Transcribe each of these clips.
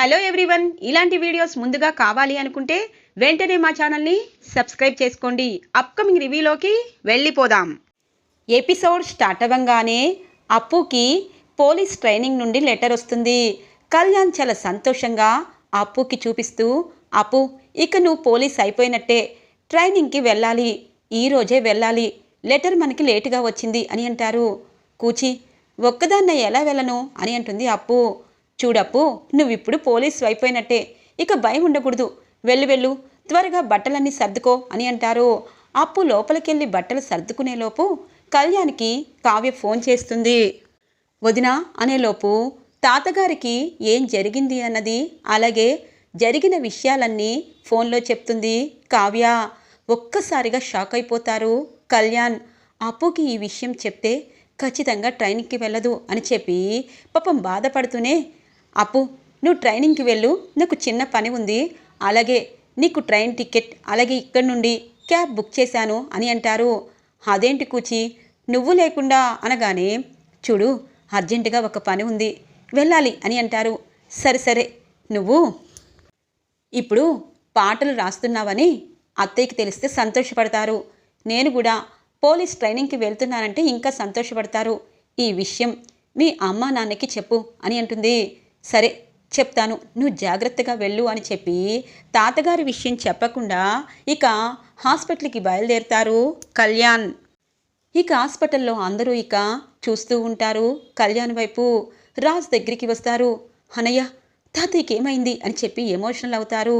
Hello everyone, ఇలాంటి videos ముందుగా కావాలి అనుకుంటే వెంటనే మా ఛానల్ని సబ్స్క్రైబ్ చేసుకోండి. అప్కమింగ్ రివ్యూలోకి వెళ్ళిపోదాం. ఎపిసోడ్ స్టార్ట్ అవ్వగానే అప్పుకి పోలీస్ ట్రైనింగ్ నుండి లెటర్ వస్తుంది. కళ్యాణ్ చాలా సంతోషంగా అప్పుకి చూపిస్తూ, అప్పు ఇక నువ్వు పోలీస్ అయిపోయినట్టే, ట్రైనింగ్కి వెళ్ళాలి, ఈరోజే వెళ్ళాలి, లెటర్ మనకి లేటుగా వచ్చింది అని అంటారు. కూచి ఒక్కదాన్న ఎలా వెళ్ళను అని అంటుంది అప్పు. చూడప్పు, నువ్విప్పుడు పోలీసు అయిపోయినట్టే, ఇక భయం ఉండకూడదు, వెళ్ళు త్వరగా బట్టలన్నీ సర్దుకో అని అంటారు. అప్పు లోపలికెళ్ళి బట్టలు సర్దుకునేలోపు కళ్యాణ్కి కావ్య ఫోన్ చేస్తుంది. వదినా అనేలోపు తాతగారికి ఏం జరిగింది అన్నది, అలాగే జరిగిన విషయాలన్నీ ఫోన్లో చెప్తుంది కావ్య. ఒక్కసారిగా షాక్ అయిపోతారు కళ్యాణ్. అప్పుకి ఈ విషయం చెప్తే ఖచ్చితంగా ట్రైనింగ్కి వెళ్ళదు అని చెప్పి పాపం బాధపడుతూనే, అప్పు నువ్వు ట్రైనింగ్కి వెళ్ళు, నాకు చిన్న పని ఉంది, అలాగే నీకు ట్రైన్ టికెట్ అలాగే ఇక్కడి నుండి క్యాబ్ బుక్ చేశాను అని అంటారు. అదేంటి కూచి నువ్వు లేకుండా అనగానే, చూడు అర్జెంటుగా ఒక పని ఉంది, వెళ్ళాలి అని అంటారు. సరే నువ్వు ఇప్పుడు పాటలు రాస్తున్నావని అత్తయ్యకి తెలిస్తే సంతోషపడతారు, నేను కూడా పోలీస్ ట్రైనింగ్కి వెళ్తున్నానంటే ఇంకా సంతోషపడతారు, ఈ విషయం మీ అమ్మా నాన్నకి చెప్పు అని అంటుంది. సరే చెప్తాను, నువ్వు జాగ్రత్తగా వెళ్ళు అని చెప్పి తాతగారి విషయం చెప్పకుండా ఇక హాస్పిటల్కి బయలుదేరుతారు కళ్యాణ్. ఇక హాస్పిటల్లో అందరూ ఇక చూస్తూ ఉంటారు కళ్యాణ్ వైపు. రాజ్ దగ్గరికి వస్తారు. అనయ్య తాతయ్యకి ఏమైంది అని చెప్పి ఎమోషనల్ అవుతారు.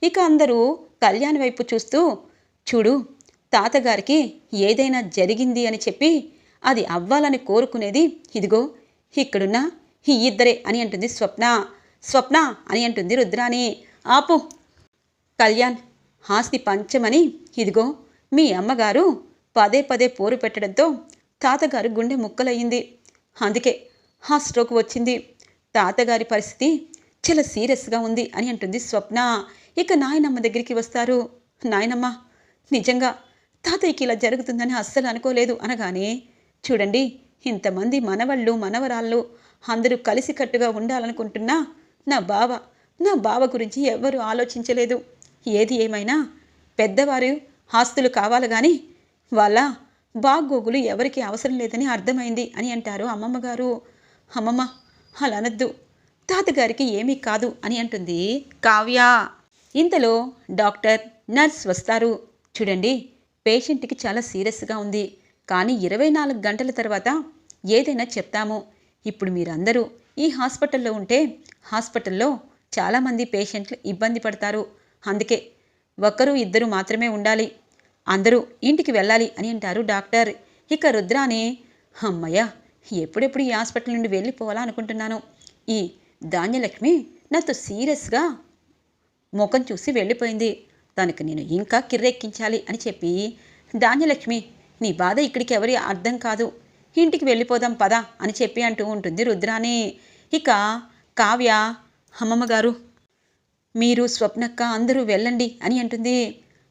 ఇక అందరూ కళ్యాణ్ వైపు చూస్తూ, చూడు తాతగారికి ఏదైనా జరిగింది అని చెప్పి అది అవ్వాలని కోరుకునేది ఇదిగో ఇక్కడున్న ఈ ఇద్దరే అని అంటుంది స్వప్న అని అంటుంది రుద్రాని. ఆపు కళ్యాణ్, ఆస్తి పంచమని ఇదిగో మీ అమ్మగారు పదే పోరు పెట్టడంతో తాతగారు గుండె ముక్కలయ్యింది, అందుకే ఆ స్ట్రోక్ వచ్చింది, తాతగారి పరిస్థితి చాలా సీరియస్గా ఉంది అని అంటుంది స్వప్న. ఇక నాయనమ్మ దగ్గరికి వస్తారు. నాయనమ్మ నిజంగా తాతయ్యకి ఇలా జరుగుతుందని అస్సలు అనుకోలేదు అనగానే, చూడండి ఇంతమంది మనవళ్ళు మనవరాళ్ళు అందరూ కలిసికట్టుగా ఉండాలనుకుంటున్నా నా బావ గురించి ఎవ్వరూ ఆలోచించలేదు, ఏది ఏమైనా పెద్దవారు ఆస్తులు కావాలి కానీ వాళ్ళ బాగోగులు ఎవరికి అవసరం లేదని అర్థమైంది అని అంటారు అమ్మమ్మగారు. అమ్మమ్మ అలా అనద్దు, తాతగారికి ఏమీ కాదు అని అంటుంది కావ్య. ఇంతలో డాక్టర్ నర్స్ వస్తారు. చూడండి పేషెంట్కి చాలా సీరియస్గా ఉంది, కానీ 24 గంటల తర్వాత ఏదైనా చెప్తాము, ఇప్పుడు మీరందరూ ఈ హాస్పిటల్లో ఉంటే హాస్పిటల్లో చాలామంది పేషెంట్లు ఇబ్బంది పడతారు, అందుకే ఒకరు ఇద్దరు మాత్రమే ఉండాలి, అందరూ ఇంటికి వెళ్ళాలి అని అంటారు డాక్టర్. ఇక రుద్రాని, అమ్మయ్య ఎప్పుడెప్పుడు ఈ హాస్పిటల్ నుండి వెళ్ళిపోవాలా అనుకుంటున్నాను, ఈ ధాన్యలక్ష్మి నాతో సీరియస్గా ముఖం చూసి వెళ్ళిపోయింది, తనకు నేను ఇంకా కిర్రెక్కించాలి అని చెప్పి, ధాన్యలక్ష్మి నీ బాధ ఇక్కడికి ఎవరి అర్థం కాదు, ఇంటికి వెళ్ళిపోదాం పదా అని చెప్పి అంటూ ఉంటుంది రుద్రాని. ఇక కావ్య, అమ్మమ్మగారు మీరు స్వప్నక్క అందరూ వెళ్ళండి అని అంటుంది.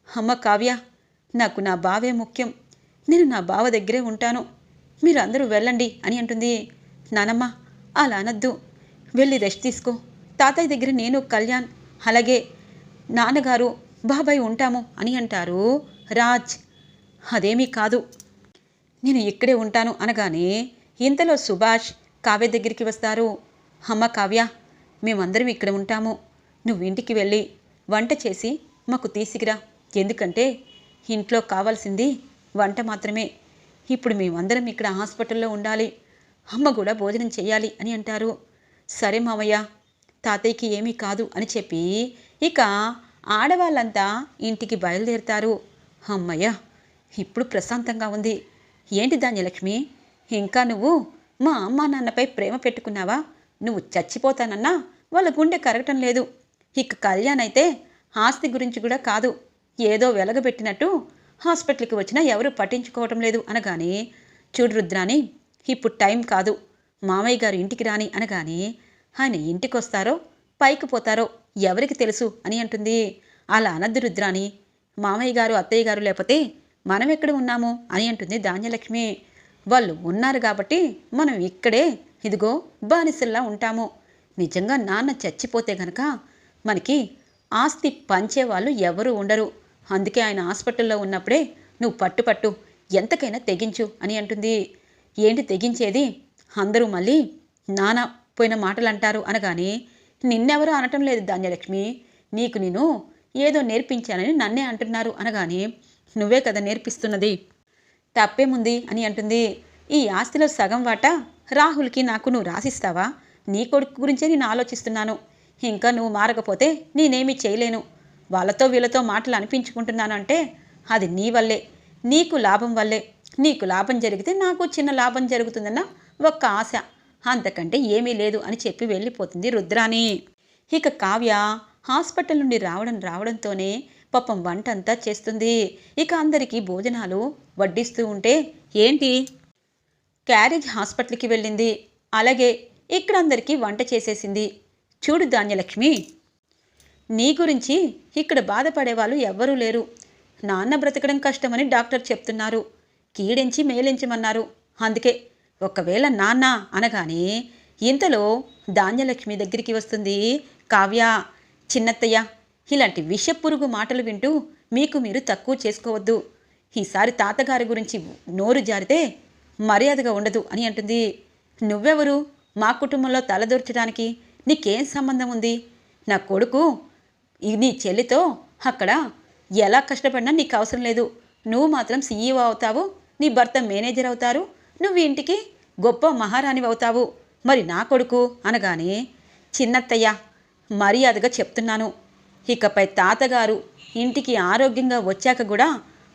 అమ్మ కావ్య, నాకు నా బావే ముఖ్యం, నేను నా బావ దగ్గరే ఉంటాను, మీరు అందరూ వెళ్ళండి అని అంటుంది. నానమ్మ అలా అనద్దు, వెళ్ళి రెస్ట్ తీసుకో, తాతయ్య దగ్గర నేను కళ్యాణ్ అలాగే నాన్నగారు బాబాయ్ ఉంటాము అని అంటారు రాజ్. అదేమీ కాదు, నేను ఇక్కడే ఉంటాను అనగానే ఇంతలో సుభాష్ కావ్య దగ్గరికి వస్తారు. అమ్మ కావ్య, మేమందరం ఇక్కడ ఉంటాము, నువ్వు ఇంటికి వెళ్ళి వంట చేసి మాకు తీసుకురా, ఎందుకంటే ఇంట్లో కావాల్సింది వంట మాత్రమే, ఇప్పుడు మేమందరం ఇక్కడ హాస్పిటల్లో ఉండాలి, అమ్మ కూడా భోజనం చేయాలి అని అంటారు. సరే మామయ్య, తాతయ్యకి ఏమీ కాదు అని చెప్పి ఇక ఆడవాళ్ళంతా ఇంటికి బయలుదేరుతారు. అమ్మయ్య ఇప్పుడు ప్రశాంతంగా ఉంది. ఏంటి ధాన్యలక్ష్మి, ఇంకా నువ్వు మా అమ్మా నాన్నపై ప్రేమ పెట్టుకున్నావా, నువ్వు చచ్చిపోతానన్నా వాళ్ళ గుండె కరగటం లేదు, ఇక కళ్యాణ్ అయితే ఆస్తి గురించి కూడా కాదు, ఏదో వెలగబెట్టినట్టు హాస్పిటల్కి వచ్చినా ఎవరు పట్టించుకోవటం లేదు అనగానే, చూడు రుద్రాని ఇప్పుడు టైం కాదు, మామయ్య గారు ఇంటికి రాని అనగానే, ఆయన ఇంటికి వస్తారో పైకి పోతారో ఎవరికి తెలుసు అని అంటుంది. అలా అనద్దు రుద్రాని, మామయ్య గారు అత్తయ్య గారు లేకపోతే మనం ఎక్కడ ఉన్నాము అని అంటుంది ధాన్యలక్ష్మి. వాళ్ళు ఉన్నారు కాబట్టి మనం ఇక్కడే ఇదిగో బానిసల్లా ఉంటాము, నిజంగా నాన్న చచ్చిపోతే గనక మనకి ఆస్తి పంచేవాళ్ళు ఎవరూ ఉండరు. అందుకే ఆయన హాస్పిటల్లో ఉన్నప్పుడే నువ్వు పట్టు ఎంతకైనా తెగించు అని అంటుంది. ఏంటి తెగించేది? అందరూ మళ్ళీ నాన్న పోయిన మాటలు అంటారు అనగానే, నిన్నెవరూ అనటం లేదు ధాన్యలక్ష్మి, నీకు నేను ఏదో నేర్పించానని నన్నే అంటున్నారు అనగానే, నువ్వే కదా నేర్పిస్తున్నది, తప్పేముంది అని అంటుంది. ఈ ఆస్తిలో సగం వాటా రాహుల్కి నాకు నువ్వు రాసిస్తావా? నీ కొడుకు గురించే నేను ఆలోచిస్తున్నాను. ఇంకా నువ్వు మారకపోతే నేనేమీ చేయలేను. వాళ్ళతో వీళ్ళతో మాటలు అనిపించుకుంటున్నాను అంటే అది నీ వల్లే, నీకు లాభం వల్లే. నీకు లాభం జరిగితే నాకు చిన్న లాభం జరుగుతుందన్న ఒక్క ఆశ, అంతకంటే ఏమీ లేదు అని చెప్పి వెళ్ళిపోతుంది రుద్రాని. ఇక కావ్య హాస్పిటల్ నుండి రావడంతోనే పాపం వంటంతా చేస్తుంది. ఇక అందరికీ భోజనాలు వడ్డిస్తూ ఉంటే, ఏంటి క్యారేజ్ హాస్పిటల్కి వెళ్ళింది, అలాగే ఇక్కడ అందరికీ వంట చేసేసింది. చూడు ధాన్యలక్ష్మి, నీ గురించి ఇక్కడ బాధపడేవాళ్ళు ఎవ్వరూ లేరు. నాన్న బ్రతకడం కష్టమని డాక్టర్ చెప్తున్నారు, కీడించి మేలించమన్నారు. అందుకే ఒకవేళ నాన్న అనగానే ఇంతలో ధాన్యలక్ష్మి దగ్గరికి వస్తుంది కావ్య. చిన్నత్తయ్య, ఇలాంటి విషపురుగు మాటలు వింటూ మీకు మీరు తక్కువ చేసుకోవద్దు. ఈసారి తాతగారి గురించి నోరు జారితే మర్యాదగా ఉండదు అని అంటుంది. నువ్వెవరు మా కుటుంబంలో తలదూర్చడానికి? నీకేం సంబంధం ఉంది? నా కొడుకు నీ చెల్లితో అక్కడ ఎలా కష్టపడినా నీకు అవసరం లేదు. నువ్వు మాత్రం సీఈఓ అవుతావు, నీ భర్త మేనేజర్ అవుతారు, నువ్వు ఇంటికి గొప్ప మహారాణి అవుతావు. మరి నా కొడుకు అనగానే, చిన్నత్తయ్య మర్యాదగా చెప్తున్నాను, ఇకపై తాతగారు ఇంటికి ఆరోగ్యంగా వచ్చాక కూడా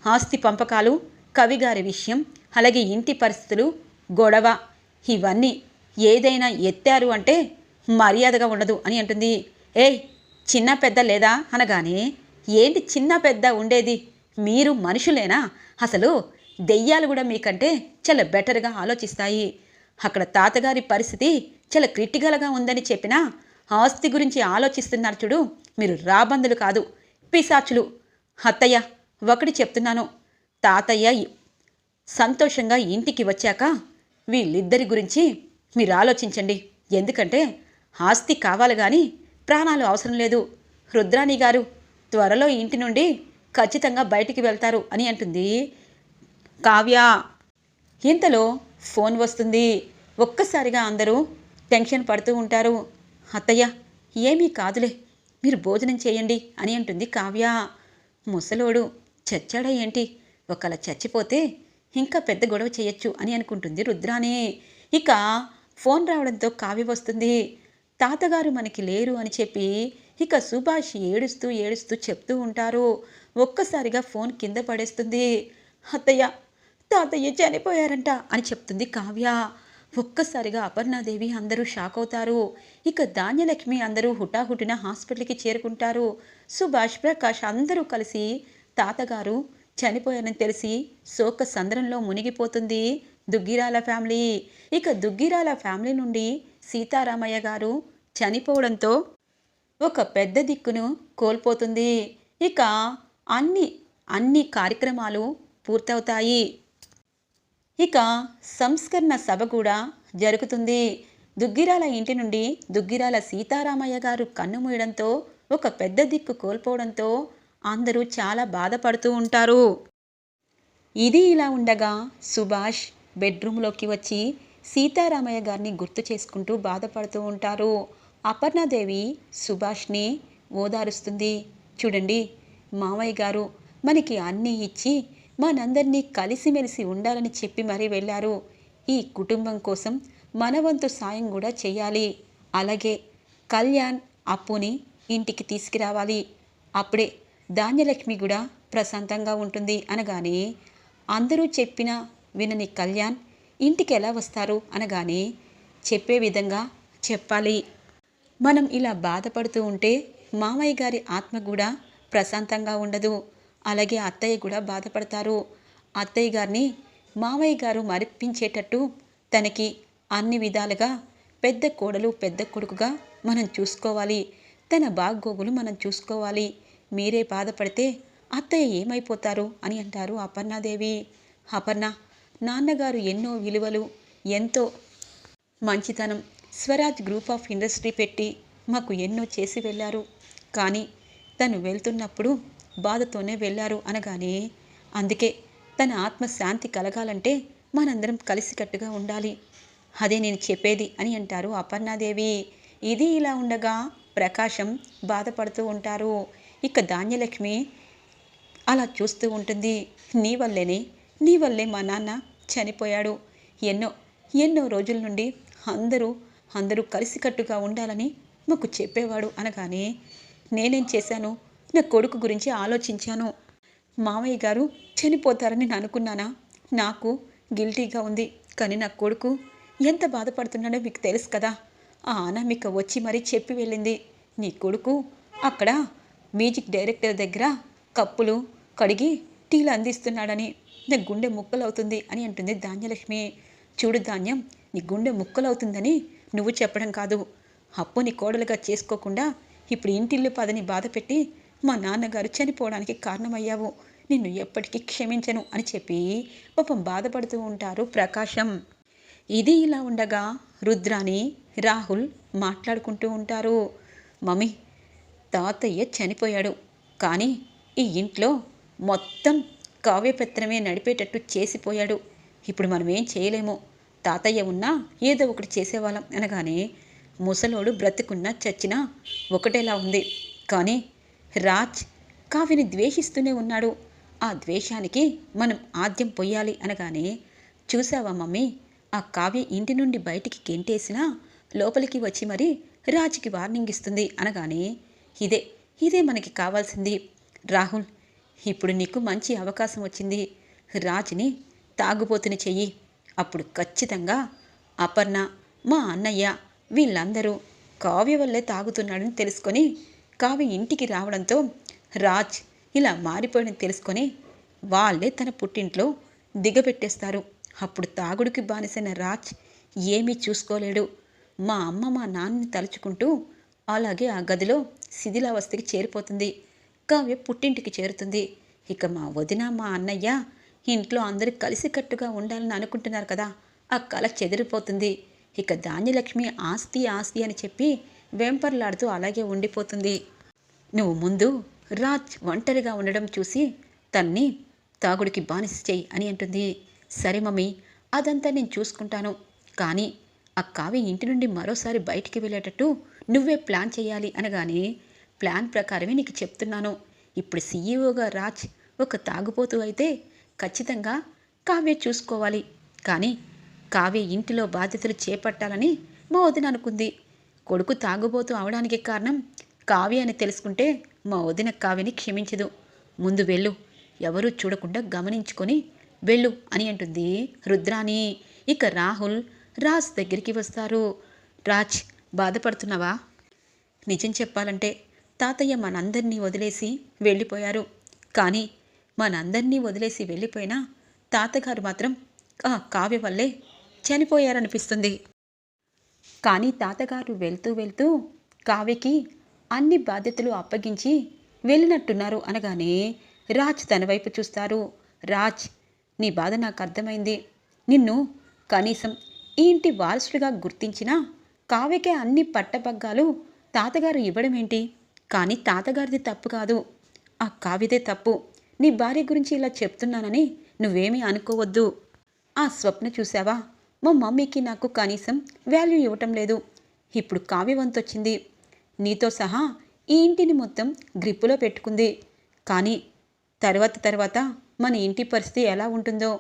ఆస్తి పంపకాలు, కవిగారి విషయం, అలాగే ఇంటి పరిస్థితులు, గొడవ ఇవన్నీ ఏదైనా ఎత్తారు అంటే మర్యాదగా ఉండదు అని అంటుంది. ఏయ్, చిన్న పెద్ద లేదా అనగానే, ఏంటి చిన్న పెద్ద ఉండేది? మీరు మనుషులేనా? అసలు దెయ్యాలు కూడా మీకంటే చాలా బెటర్గా ఆలోచిస్తాయి. అక్కడ తాతగారి పరిస్థితి చాలా క్రిటికల్గా ఉందని చెప్పినా ఆస్తి గురించి ఆలోచిస్తున్నారు చూడు, మీరు రాబందులు కాదు, పిశాచులు. అత్తయ్య ఒకటి చెప్తున్నాను, తాతయ్య సంతోషంగా ఇంటికి వచ్చాక వీళ్ళిద్దరి గురించి మీరు ఆలోచించండి. ఎందుకంటే ఆస్తి కావాలి కానీ ప్రాణాలు అవసరం లేదు. రుద్రాణి గారు త్వరలో ఇంటి నుండి ఖచ్చితంగా బయటికి వెళ్తారు అని అంటుంది కావ్య. ఇంతలో ఫోన్ వస్తుంది. ఒక్కసారిగా అందరూ టెన్షన్ పడుతూ ఉంటారు. అత్తయ్య ఏమీ కాదులే, మీరు భోజనం చేయండి అని అంటుంది కావ్య. ముసలోడు చచ్చాడా ఏంటి? ఒకలా చచ్చిపోతే ఇంకా పెద్ద గొడవ చేయొచ్చు అని అనుకుంటుంది రుద్రాణి. ఇక ఫోన్ రావడంతో కావ్య వస్తుంది. తాతగారు మనకి లేరు అని చెప్పి ఇక సుభాష్ ఏడుస్తూ చెప్తూ ఉంటారు. ఒక్కసారిగా ఫోన్ కింద పడేస్తుంది. అత్తయ్య, తాతయ్య చనిపోయారంట అని చెప్తుంది కావ్య. ఒక్కసారిగా అపర్ణాదేవి అందరూ షాక్ అవుతారు. ఇక ధాన్యలక్ష్మి అందరూ హుటాహుటిన హాస్పిటల్కి చేరుకుంటారు. సుభాష్, ప్రకాష్ అందరూ కలిసి తాతగారు చనిపోయారని తెలిసి శోక సంద్రంలో మునిగిపోతుంది దుగ్గిరాల ఫ్యామిలీ. ఇక దుగ్గిరాల ఫ్యామిలీ నుండి సీతారామయ్య గారు చనిపోవడంతో ఒక పెద్ద దిక్కును కోల్పోతుంది. ఇక అన్ని కార్యక్రమాలు పూర్తవుతాయి. ఇక సంస్కరణ సభ కూడా జరుగుతుంది. దుగ్గిరాల ఇంటి నుండి దుగ్గిరాల సీతారామయ్య గారు కన్నుమూయడంతో, ఒక పెద్ద దిక్కు కోల్పోవడంతో అందరూ చాలా బాధపడుతూ ఉంటారు. ఇది ఇలా ఉండగా సుభాష్ బెడ్రూమ్లోకి వచ్చి సీతారామయ్య గారిని గుర్తు చేసుకుంటూ బాధపడుతూ ఉంటారు. అపర్ణాదేవి సుభాష్ని ఓదారుస్తుంది. చూడండి, మామయ్య గారు మనకి అన్నీ ఇచ్చి మనందరినీ కలిసిమెలిసి ఉండాలని చెప్పి మరీ వెళ్ళారు. ఈ కుటుంబం కోసం మన వంతు సాయం కూడా చేయాలి. అలాగే కళ్యాణ్ అప్పుని ఇంటికి తీసుకురావాలి. అప్పుడే ధాన్యలక్ష్మి కూడా ప్రశాంతంగా ఉంటుంది అనగానే, అందరూ చెప్పినా వినని కళ్యాణ్ ఇంటికి ఎలా వస్తారు అనగానే, చెప్పే విధంగా చెప్పాలి. మనం ఇలా బాధపడుతూ ఉంటే మామయ్య గారి ఆత్మ కూడా ప్రశాంతంగా ఉండదు. అలాగే అత్తయ్య కూడా బాధపడతారు. అత్తయ్య గారిని మామయ్య గారు మరిపించేటట్టు తనకి అన్ని విధాలుగా పెద్ద కోడలు పెద్ద కొడుకుగా మనం చూసుకోవాలి. తన బాగోగులు మనం చూసుకోవాలి. మీరే బాధపడితే అత్తయ్య ఏమైపోతారు అని అంటారు అపర్ణాదేవి. అపర్ణ, నాన్నగారు ఎన్నో విలువలు, ఎంతో మంచితనం, స్వరాజ్ గ్రూప్ ఆఫ్ ఇండస్ట్రీ పెట్టి మాకు ఎన్నో చేసి వెళ్ళారు. కానీ తను వెళ్తున్నప్పుడు బాధతోనే వెళ్ళారు అనగానే, అందుకే తన ఆత్మశాంతి కలగాలంటే మనందరం కలిసికట్టుగా ఉండాలి. అదే నేను చెప్పేది అని అంటారు అపర్ణాదేవి. ఇది ఇలా ఉండగా ప్రకాశం బాధపడుతూ ఉంటారు. ఇక ధాన్యలక్ష్మి అలా చూస్తూ ఉంటుంది. నీ వల్లే మా నాన్న చనిపోయాడు. ఎన్నో ఎన్నో రోజుల నుండి అందరూ కలిసికట్టుగా ఉండాలని మాకు చెప్పేవాడు అనగానే, నేనేం చేశాను? నా కొడుకు గురించి ఆలోచించాను. మామయ్య గారు చనిపోతారని నేను అనుకున్నానా? నాకు గిల్టీగా ఉంది. కానీ నా కొడుకు ఎంత బాధపడుతున్నాడో మీకు తెలుసు కదా. ఆ అనామిక వచ్చి మరీ చెప్పి వెళ్ళింది, నీ కొడుకు అక్కడ మ్యూజిక్ డైరెక్టర్ దగ్గర కప్పులు కడిగి టీలు అందిస్తున్నాడని. నా గుండె ముక్కలవుతుంది అని అంటుంది ధాన్యలక్ష్మి. చూడు ధాన్యం, నీ గుండె ముక్కలవుతుందని నువ్వు చెప్పడం కాదు, అప్పుని కోడలుగా చేసుకోకుండా ఇప్పుడు ఇంటిల్లు పదని బాధపెట్టి మా నాన్నగారు చనిపోవడానికి కారణమయ్యావు. నిన్ను ఎప్పటికీ క్షమించను అని చెప్పి పాపం బాధపడుతూ ఉంటారు ప్రకాశం. ఇది ఇలా ఉండగా రుద్రాని రాహుల్ మాట్లాడుకుంటూ ఉంటారు. మమ్మీ, తాతయ్య చనిపోయాడు, కానీ ఈ ఇంట్లో మొత్తం కావ్యపత్రమే నడిపేటట్టు చేసిపోయాడు. ఇప్పుడు మనం ఏం చేయలేము. తాతయ్య ఉన్నా ఏదో ఒకటి చేసేవాళ్ళం అనగానే, ముసలోడు బ్రతుకున్నా చచ్చినా ఒకటేలా ఉంది. కానీ రాజ్ కావ్యని ద్వేషిస్తూనే ఉన్నాడు. ఆ ద్వేషానికి మనం ఆద్యం పొయ్యాలి అనగానే, చూసావా మమ్మీ, ఆ కావ్య ఇంటి నుండి బయటికి గెంటేసినా లోపలికి వచ్చి మరి రాజ్కి వార్నింగ్ ఇస్తుంది అనగానే, ఇదే మనకి కావాల్సింది రాహుల్. ఇప్పుడు నీకు మంచి అవకాశం వచ్చింది. రాజ్ని తాగుబోతుని చెయ్యి. అప్పుడు ఖచ్చితంగా అపర్ణ, మా అన్నయ్య వీళ్ళందరూ కావ్య వల్లే తాగుతున్నాడని తెలుసుకొని కావ్య ఇంటికి రావడంతో రాజ్ ఇలా మారిపోయాడని తెలుసుకొని వాళ్ళే తన పుట్టింట్లో దిగబెట్టేస్తారు. అప్పుడు తాగుడికి బానిసైన రాజ్ ఏమీ చూసుకోలేడు. మా అమ్మ మా నాన్నని తలుచుకుంటూ అలాగే ఆ గదిలో శిథిలావస్థకి చేరిపోతుంది. కావ్య పుట్టింటికి చేరుతుంది. ఇక మా వదిన మా అన్నయ్య ఇంట్లో అందరూ కలిసికట్టుగా ఉండాలని అనుకుంటున్నారు కదా, ఆ కళ చెదిరిపోతుంది. ఇక ధాన్యలక్ష్మి ఆస్తి అని చెప్పి వెంపర్లాడుతూ అలాగే ఉండిపోతుంది. నువ్వు ముందు రాజ్ ఒంటరిగా ఉండడం చూసి తన్ని తాగుడికి బానిస చెయ్యి అని అంటుంది. సరే మమ్మీ, అదంతా నేను చూసుకుంటాను. కానీ ఆ కావ్య ఇంటి నుండి మరోసారి బయటికి వెళ్ళేటట్టు నువ్వే ప్లాన్ చేయాలి అనగానే, ప్లాన్ ప్రకారమే నీకు చెప్తున్నాను. ఇప్పుడు సీఈఓగా రాజ్ ఒక తాగుపోతూ అయితే ఖచ్చితంగా కావ్య చూసుకోవాలి. కానీ కావ్య ఇంటిలో బాధ్యతలు చేపట్టాలని మా వదిన అనుకుంది. కొడుకు తాగుబోతూ అవడానికి కారణం కావ్య అని తెలుసుకుంటే మా వదిన కావ్యని క్షమించదు. ముందు వెళ్ళు, ఎవరూ చూడకుండా గమనించుకొని వెళ్ళు అని అంటుంది రుద్రాని. ఇక రాహుల్ రాజ్ దగ్గరికి వస్తారు. రాజ్, బాధపడుతున్నావా? నిజం చెప్పాలంటే తాతయ్య మనందరినీ వదిలేసి వెళ్ళిపోయారు. కానీ మనందరినీ వదిలేసి వెళ్ళిపోయినా తాతగారు మాత్రం ఆ కావ్య వల్లే చనిపోయారనిపిస్తుంది. కానీ తాతగారు వెళ్తూ కావ్యకి అన్ని బాధ్యతలు అప్పగించి వెళ్ళినట్టున్నారు అనగానే రాజ్ తన వైపు చూస్తారు. రాజ్, నీ బాధ నాకు అర్థమైంది. నిన్ను కనీసం ఈ ఇంటి వారసుడిగా గుర్తించినా కావ్యకే అన్ని పట్టపగ్గాలు తాతగారు ఇవ్వడం ఏంటి? కానీ తాతగారిది తప్పు కాదు, ఆ కావ్యదే తప్పు. నీ భార్య గురించి ఇలా చెప్తున్నానని నువ్వేమీ అనుకోవద్దు. ఆ స్వప్న చూసావా, మా మమ్మీకి నాకు కనీసం వాల్యూ ఇవ్వటం లేదు. ఇప్పుడు కావ్యవంతొచ్చింది, నీతో సహా ఈ ఇంటిని మొత్తం గ్రిప్పులో పెట్టుకుంది. కానీ తర్వాత మన ఇంటి పరిస్థితి ఎలా ఉంటుందో,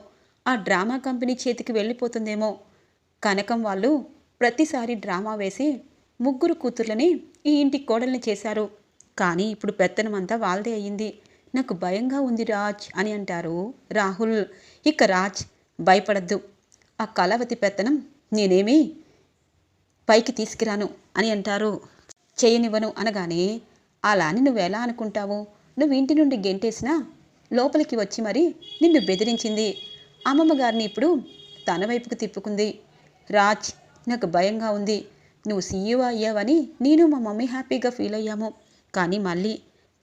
ఆ డ్రామా కంపెనీ చేతికి వెళ్ళిపోతుందేమో. కనకం వాళ్ళు ప్రతిసారి డ్రామా వేసి ముగ్గురు కూతుర్లని ఈ ఇంటి కోడల్ని చేశారు. కానీ ఇప్పుడు పెత్తనమంతా వాళ్ళదే అయ్యింది. నాకు భయంగా ఉంది రాజ్ అని అంటారు రాహుల్. ఇక రాజ్, భయపడద్దు, ఆ కళావతి పెత్తనం నేనేమీ పైకి తీసుకురాను అని అంటారు. చేయనివ్వను అనగానే, అలా అని నువ్వెలా అనుకుంటావు? నువ్వు ఇంటి నుండి గెంటేసినా లోపలికి వచ్చి మరి నిన్ను బెదిరించింది. అమ్మమ్మ గారిని ఇప్పుడు తన వైపుకు తిప్పుకుంది. రాజ్, నాకు భయంగా ఉంది. నువ్వు సీఈఓ అయ్యావని నేను మా మమ్మీ హ్యాపీగా ఫీల్ అయ్యాము. కానీ మళ్ళీ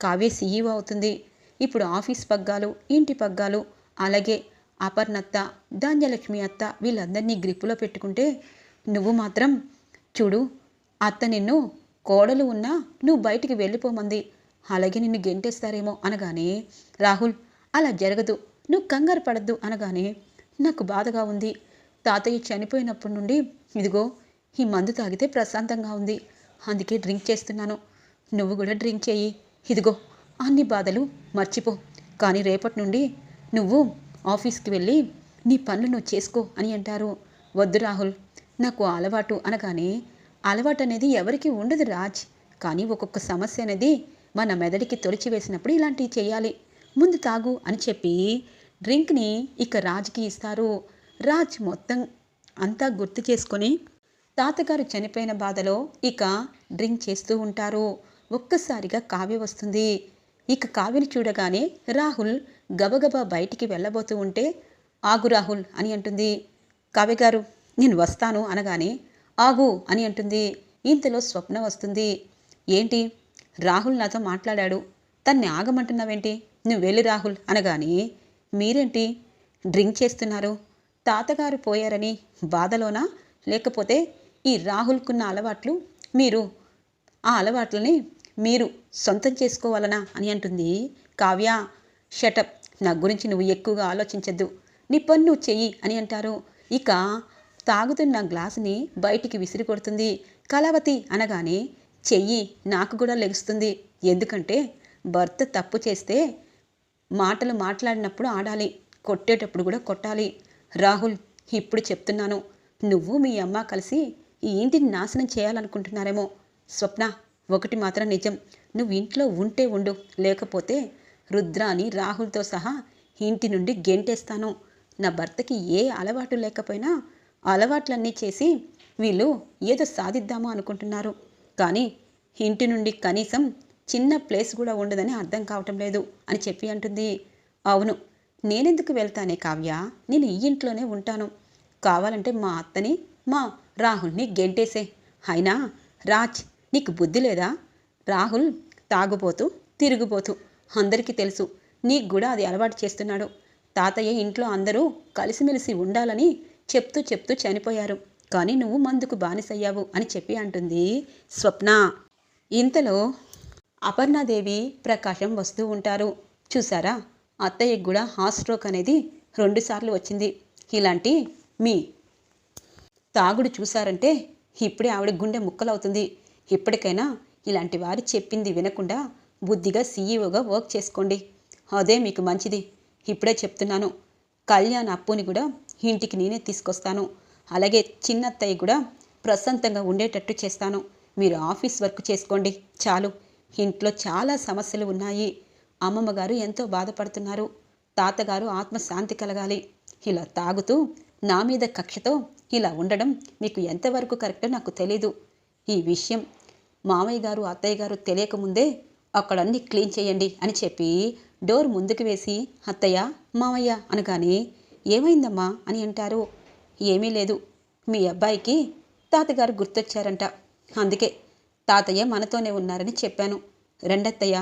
కావ్య సీఈఓ అవుతుంది. ఇప్పుడు ఆఫీస్ పగ్గాలు, ఇంటి పగ్గాలు, అలాగే అపర్ణత్త, ధాన్యలక్ష్మి అత్త వీళ్ళందరినీ గ్రిప్పులో పెట్టుకుంటే నువ్వు మాత్రం చూడు, అత్త నిన్ను కోడలు ఉన్నా నువ్వు బయటికి వెళ్ళిపోమంది, అలాగే నిన్ను గెంటేస్తారేమో అనగానే, రాహుల్ అలా జరగదు, నువ్వు కంగారు పడద్దు అనగానే, నాకు బాధగా ఉంది. తాతయ్య చనిపోయినప్పటి నుండి ఇదిగో ఈ మందు తాగితే ప్రశాంతంగా ఉంది, అందుకే డ్రింక్ చేస్తున్నాను. నువ్వు కూడా డ్రింక్ చేయి, ఇదిగో అన్ని బాధలు మర్చిపో. కానీ రేపటి నుండి నువ్వు ఆఫీస్కి వెళ్ళి నీ పనులు నువ్వు చేసుకో అని అంటారు. వద్దు రాహుల్, నాకు అలవాటు అనగానే, అలవాటు అనేది ఎవరికి ఉండదు రాజ్, కానీ ఒక్కొక్క సమస్య అనేది మన మెదడికి తొలిచి వేసినప్పుడు ఇలాంటివి చేయాలి, ముందు తాగు అని చెప్పి డ్రింక్ని ఇక రాజ్కి ఇస్తారు. రాజ్ మొత్తం అంతా గుర్తు చేసుకొని తాతగారు చనిపోయిన బాధలో ఇక డ్రింక్ చేస్తూ ఉంటారు. ఒక్కసారిగా కావ్య వస్తుంది. ఇక కావ్యని చూడగానే రాహుల్ గబగబా బయటికి వెళ్ళబోతూ ఉంటే, ఆగు రాహుల్ అని అంటుంది. కావ్య గారు నేను వస్తాను అనగానే, ఆగు అని అంటుంది. ఇంతలో స్వప్న వస్తుంది. ఏంటి, రాహుల్ నాతో మాట్లాడాడు, తన్ని ఆగమంటున్నావేంటి, నువ్వు వెళ్ళి రాహుల్ అనగానే, మీరేంటి డ్రింక్ చేస్తున్నారు, తాతగారు పోయారని బాధలోనా, లేకపోతే ఈ రాహుల్కున్న అలవాట్లు మీరు ఆ అలవాట్లని మీరు సొంతం చేసుకోవాలనా అని అంటుంది. కావ్య, షటప్, నా గురించి నువ్వు ఎక్కువగా ఆలోచించద్దు, నీ పని నువ్వు చెయ్యి అని అంటారు. ఇక తాగుతున్న గ్లాసుని బయటికి విసిరి కొడుతుంది. కళావతి అనగానే, చెయ్యి నాకు కూడా లెగుస్తుంది, ఎందుకంటే భర్త తప్పు చేస్తే మాటలు మాట్లాడినప్పుడు ఆడాలి, కొట్టేటప్పుడు కూడా కొట్టాలి. రాహుల్, ఇప్పుడు చెప్తున్నాను, నువ్వు మీ అమ్మ కలిసి ఈ ఇంటిని నాశనం చేయాలనుకుంటున్నారేమో. స్వప్న, ఒకటి మాత్రం నిజం, నువ్వు ఇంట్లో ఉంటే ఉండు, లేకపోతే రుద్రాని రాహుల్తో సహా ఇంటి నుండి గెంటేస్తాను. నా భర్తకి ఏ అలవాటు లేకపోయినా అలవాట్లన్నీ చేసి వీళ్ళు ఏదో సాధిద్దామో అనుకుంటున్నారు, కానీ ఇంటి నుండి కనీసం చిన్న ప్లేస్ కూడా ఉండదని అర్థం కావటం లేదు అని చెప్పి అంటుంది. అవును, నేనెందుకు వెళ్తానే కావ్య, నేను ఈ ఇంట్లోనే ఉంటాను, కావాలంటే మా అత్తని మా రాహుల్ని గెంటేసే. అయినా రాజ్, నీకు బుద్ధి లేదా, రాహుల్ తాగుపోతూ తిరుగుపోతూ అందరికీ తెలుసు, నీకు కూడా అది అలవాటు చేస్తున్నాడు. తాతయ్య ఇంట్లో అందరూ కలిసిమెలిసి ఉండాలని చెప్తూ చెప్తూ చనిపోయారు, కానీ నువ్వు మందుకు బానిసయ్యావు అని చెప్పి అంటుంది స్వప్న. ఇంతలో అపర్ణాదేవి, ప్రకాశం వస్తూ ఉంటారు. చూసారా, అత్తయ్యకు కూడా హార్ట్ స్ట్రోక్ అనేది 2 సార్లు వచ్చింది. ఇలాంటి మీ తాగుడు చూసారంటే ఇప్పుడే ఆవిడ గుండె ముక్కలవుతుంది. ఇప్పటికైనా ఇలాంటి వారు చెప్పింది వినకుండా బుద్ధిగా సీఈఓగా వర్క్ చేసుకోండి, అదే మీకు మంచిది. ఇప్పుడే చెప్తున్నాను, కళ్యాణ్ అప్పుని కూడా ఇంటికి నేనే తీసుకొస్తాను, అలాగే చిన్నత్తయ్య కూడా ప్రశాంతంగా ఉండేటట్టు చేస్తాను. మీరు ఆఫీస్ వర్క్ చేసుకోండి చాలు, ఇంట్లో చాలా సమస్యలు ఉన్నాయి. అమ్మమ్మ గారు ఎంతో బాధపడుతున్నారు, తాతగారు ఆత్మశాంతి కలగాలి. ఇలా తాగుతూ నా మీద కక్షతో ఇలా ఉండడం మీకు ఎంతవరకు కరెక్టో నాకు తెలీదు. ఈ విషయం మామయ్య గారు అత్తయ్య గారు తెలియకముందే అక్కడన్నీ క్లీన్ చేయండి అని చెప్పి డోర్ ముందుకు వేసి, అత్తయ్య మామయ్య అనగానే, ఏమైందమ్మా అని అంటారు. ఏమీ లేదు, మీ అబ్బాయికి తాతగారు గుర్తొచ్చారంట, అందుకే తాతయ్య మనతోనే ఉన్నారని చెప్పాను. రెండత్తయ్య,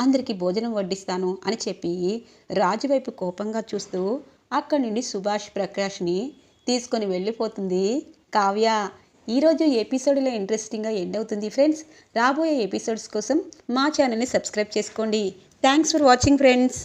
అందరికీ భోజనం వడ్డిస్తాను అని చెప్పి రాజువైపు కోపంగా చూస్తూ అక్కడి నుండి సుభాష్ ప్రకాష్ని తీసుకొని వెళ్ళిపోతుంది కావ్య. ఈరోజు ఎపిసోడ్లో ఇంట్రెస్టింగ్గా ఎండ్ అవుతుంది ఫ్రెండ్స్. రాబోయే ఎపిసోడ్స్ కోసం మా ఛానల్ని సబ్స్క్రైబ్ చేసుకోండి. Thanks for watching friends.